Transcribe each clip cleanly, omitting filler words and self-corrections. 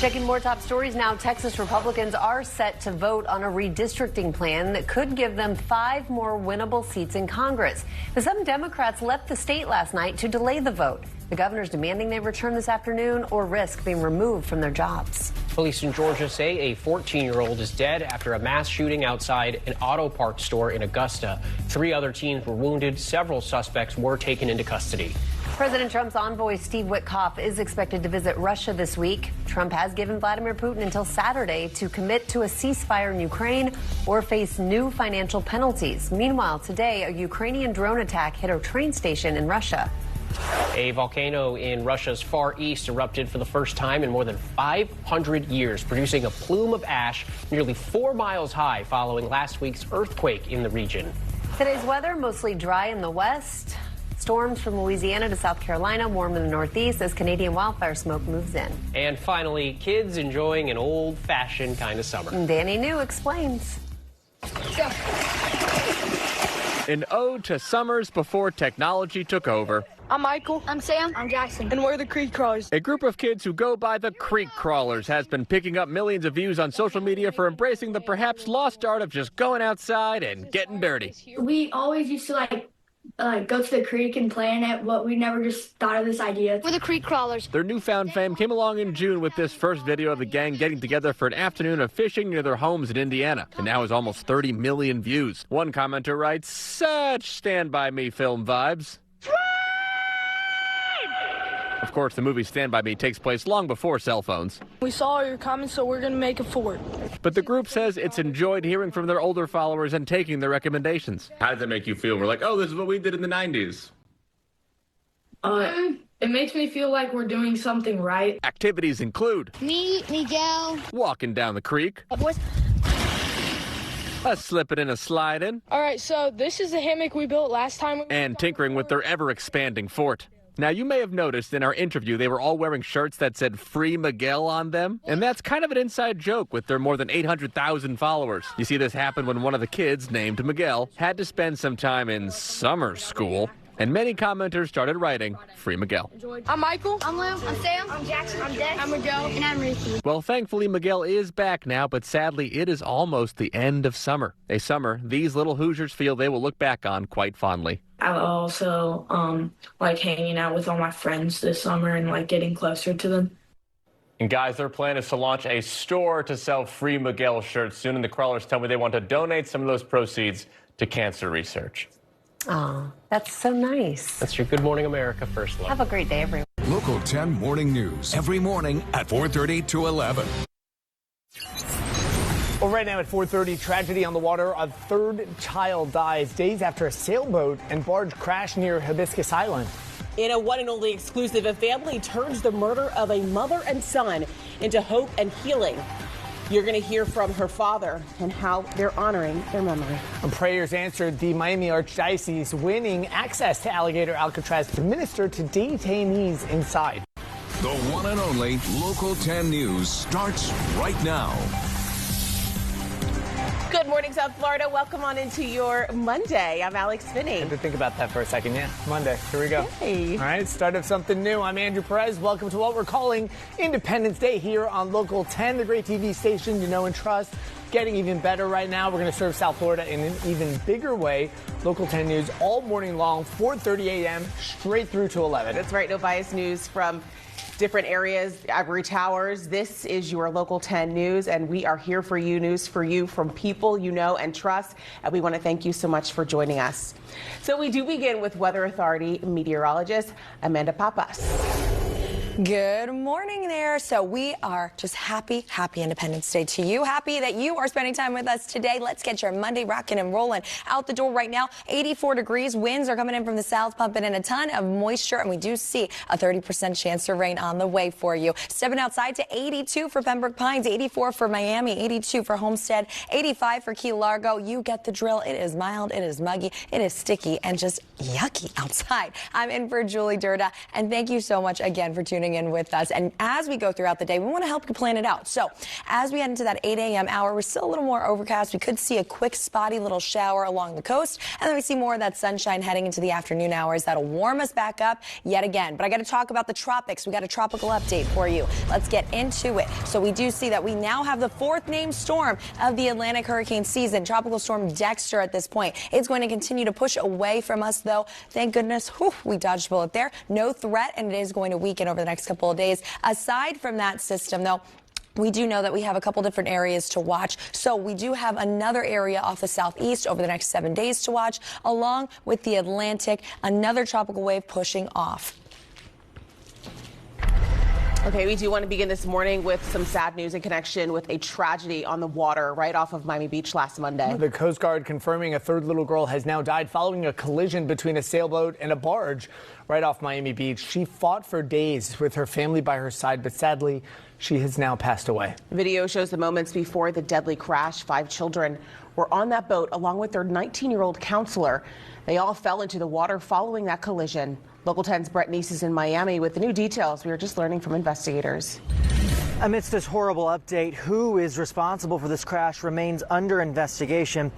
Checking more top stories now. Texas Republicans are set to vote on a redistricting plan that could give them 5 more winnable seats in Congress. But some Democrats left the state last night to delay the vote. The governor's demanding they return this afternoon or risk being removed from their jobs. Police in Georgia say a 14-year-old is dead after a mass shooting outside an auto parts store in Augusta. 3 other teens were wounded. Several suspects were taken into custody. President Trump's envoy Steve Witkoff is expected to visit Russia this week. Trump has given Vladimir Putin until Saturday to commit to a ceasefire in Ukraine or face new financial penalties. Meanwhile, today, a Ukrainian drone attack hit a train station in Russia. A volcano in Russia's far east erupted for the first time in more than 500 years, producing a plume of ash nearly 4 miles high following last week's earthquake in the region. Today's weather, mostly dry in the west. Storms from Louisiana to South Carolina, warm in the northeast as Canadian wildfire smoke moves in. And finally, kids enjoying an old-fashioned kind of summer. Danny New explains. Go. An ode to summers before technology took over. I'm Michael. I'm Sam. I'm Jackson. And we're the Creek Crawlers. A group of kids who go by the Creek Crawlers has been picking up millions of views on social media for embracing the perhaps lost art of just going outside and getting dirty. We always used to go to the creek and play in it, but we never just thought of this idea. We're the Creek Crawlers. Their newfound fame came along in June with this first video of the gang getting together for an afternoon of fishing near their homes in Indiana, and now has almost 30 million views. One commenter writes, "Such Stand By Me film vibes." Of course, the movie Stand By Me takes place long before cell phones. We saw your comments, so we're going to make it forward. But the group says it's enjoyed hearing from their older followers and taking their recommendations. How does that make you feel? We're like, oh, this is what we did in the 90s. It makes me feel like we're doing something right. Activities include Me, Miguel. walking down the creek, a slipping and a sliding, All right, so this is the hammock we built last time. and tinkering with their ever-expanding fort. Now, you may have noticed in our interview they were all wearing shirts that said Free Miguel on them, and that's kind of an inside joke with their more than 800,000 followers. You see, this happened when one of the kids, named Miguel, had to spend some time in summer school, and many commenters started writing Free Miguel. I'm Michael. I'm Lou. I'm Sam. I'm Jackson. I'm Des. I'm Miguel. And I'm Ricky. Well, thankfully, Miguel is back now, but sadly, it is almost the end of summer. A summer these little Hoosiers feel they will look back on quite fondly. I also like hanging out with all my friends this summer and getting closer to them. And guys, their plan is to launch a store to sell Free Miguel shirts soon, and the Crawlers tell me they want to donate some of those proceeds to cancer research. Oh, that's so nice. That's your Good Morning America first look. Have a great day, everyone. Local 10 Morning News every morning at 4:30 to 11. Well, right now at 4:30, tragedy on the water. A 3rd child dies days after a sailboat and barge crash near Hibiscus Island. In a one and only exclusive, a family turns the murder of a mother and son into hope and healing. You're going to hear from her father and how they're honoring their memory. Prayers answered, the Miami Archdiocese winning access to Alligator Alcatraz to minister to detainees inside. The one and only Local 10 News starts right now. Good morning, South Florida. Welcome on into your Monday. I'm Alex Finney. Had to think about that for a second. Yeah, Monday. Here we go. Hey. All right, start of something new. I'm Andrew Perez. Welcome to what we're calling Independence Day here on Local 10, the great TV station you know and trust. Getting even better right now. We're going to serve South Florida in an even bigger way. Local 10 News all morning long, 4:30 a.m. straight through to 11. That's right. No bias news from different areas, ivory towers. This is your Local 10 News, and we are here for you, news for you from people you know and trust, and we want to thank you so much for joining us. So we do begin with Weather Authority meteorologist Amanda Papas. Good morning there. So we are just happy Independence Day to you. Happy that you are spending time with us today. Let's get your Monday rocking and rolling. Out the door right now, 84 degrees. Winds are coming in from the south, pumping in a ton of moisture, and we do see a 30% chance of rain on the way for you. Stepping outside to 82 for Pembroke Pines, 84 for Miami, 82 for Homestead, 85 for Key Largo. You get the drill. It is mild, it is muggy, it is sticky, and just yucky outside. I'm in for Julie Durda, and thank you so much again for tuning tuning in with us. And as we go throughout the day, we want to help you plan it out. So as we head into that 8 a.m. hour, we're still a little more overcast. We could see a quick spotty little shower along the coast. And then we see more of that sunshine heading into the afternoon hours. That'll warm us back up yet again. But I got to talk about the tropics. We got a tropical update for you. Let's get into it. So we do see that we now have the 4th named storm of the Atlantic hurricane season, Tropical Storm Dexter at this point. It's going to continue to push away from us, though. Thank goodness, we dodged a bullet there. No threat, and it is going to weaken over the next couple of days. Aside from that system, though, we do know that we have a couple different areas to watch. So we do have another area off the southeast over the next 7 days to watch, along with the Atlantic, another tropical wave pushing off. Okay, we do want to begin this morning with some sad news in connection with a tragedy on the water right off of Miami Beach last Monday. The Coast Guard confirming a 3rd little girl has now died following a collision between a sailboat and a barge right off Miami Beach. She fought for days with her family by her side, but sadly, she has now passed away. Video shows the moments before the deadly crash. 5 children were on that boat along with their 19-year-old counselor. They all fell into the water following that collision. Local 10's Brett Neese is in Miami with the new details we are just learning from investigators. Amidst this horrible update, who is responsible for this crash remains under investigation.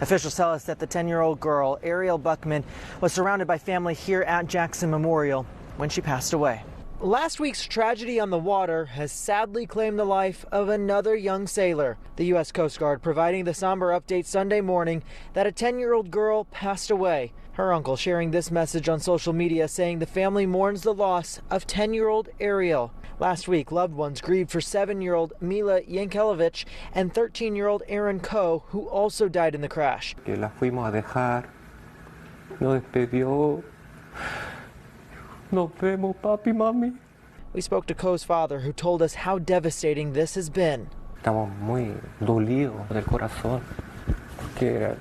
Officials tell us that the 10-year-old girl, Ariel Buckman, was surrounded by family here at Jackson Memorial when she passed away. Last week's tragedy on the water has sadly claimed the life of another young sailor. The U.S. Coast Guard providing the somber update Sunday morning that a 10-year-old girl passed away. Her uncle sharing this message on social media saying the family mourns the loss of 10-year-old Ariel. Last week, loved ones grieved for 7-year-old Mila Yankelevich and 13-year-old Aaron Coe, who also died in the crash. La fuimos a dejar, nos despedió. Nos vemos, papi, mami. We spoke to Coe's father, who told us how devastating this has been. Estamos muy dolidos del corazón, porque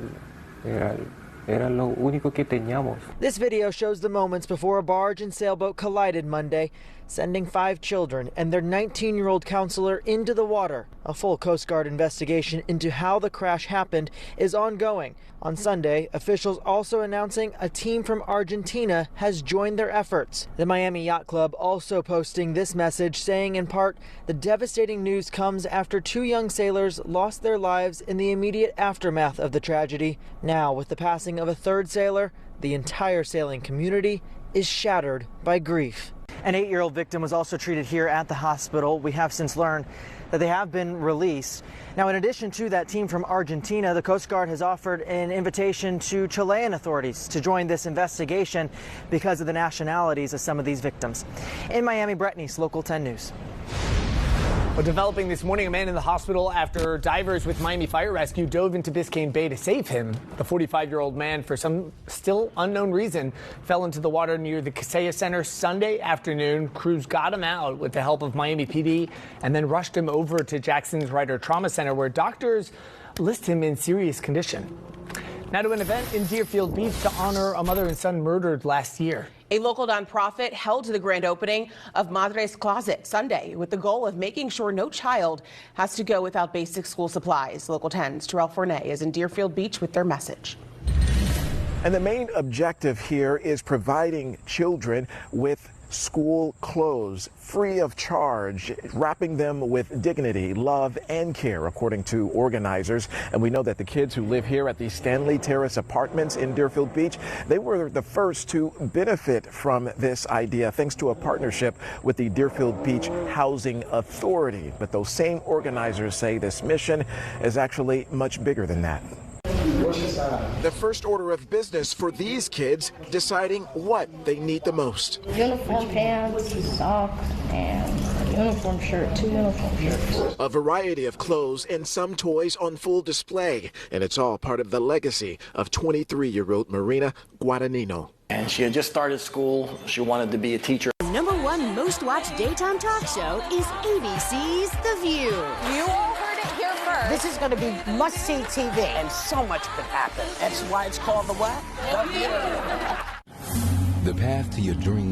era lo único que teníamos. This video shows the moments before a barge and sailboat collided Monday, sending 5 children and their 19-year-old counselor into the water. A full Coast Guard investigation into how the crash happened is ongoing. On Sunday, officials also announcing a team from Argentina has joined their efforts. The Miami Yacht Club also posting this message saying in part, the devastating news comes after 2 young sailors lost their lives in the immediate aftermath of the tragedy. Now, with the passing of a 3rd sailor, the entire sailing community is shattered by grief. An 8-year-old victim was also treated here at the hospital. We have since learned that they have been released. Now, in addition to that team from Argentina, the Coast Guard has offered an invitation to Chilean authorities to join this investigation because of the nationalities of some of these victims. In Miami, Brett Neese, Local 10 News. Well, developing this morning, a man in the hospital after divers with Miami Fire Rescue dove into Biscayne Bay to save him. The 45-year-old man, for some still unknown reason, fell into the water near the Casella Center Sunday afternoon. Crews got him out with the help of Miami PD and then rushed him over to Jackson's Ryder Trauma Center, where doctors list him in serious condition. Now to an event in Deerfield Beach to honor a mother and son murdered last year. A local nonprofit held the grand opening of Madre's Closet Sunday with the goal of making sure no child has to go without basic school supplies. Local 10's Terrell Fournay is in Deerfield Beach with their message. And the main objective here is providing children with school clothes free of charge, wrapping them with dignity, love, and care, according to organizers. And we know that the kids who live here at the Stanley Terrace Apartments in Deerfield Beach, they were the first to benefit from this idea thanks to a partnership with the Deerfield Beach Housing Authority. But those same organizers say this mission is actually much bigger than that. The first order of business for these kids, deciding what they need the most. Uniform pants, socks, and a uniform shirt, 2 uniform shirts. A variety of clothes and some toys on full display, and it's all part of the legacy of 23-year-old Marina Guadagnino. And she had just started school. She wanted to be a teacher. #1 most watched daytime talk show is ABC's The View. You all heard it here first. This is going to be must-see TV. And so much could happen. That's why it's called The what? The path to your dream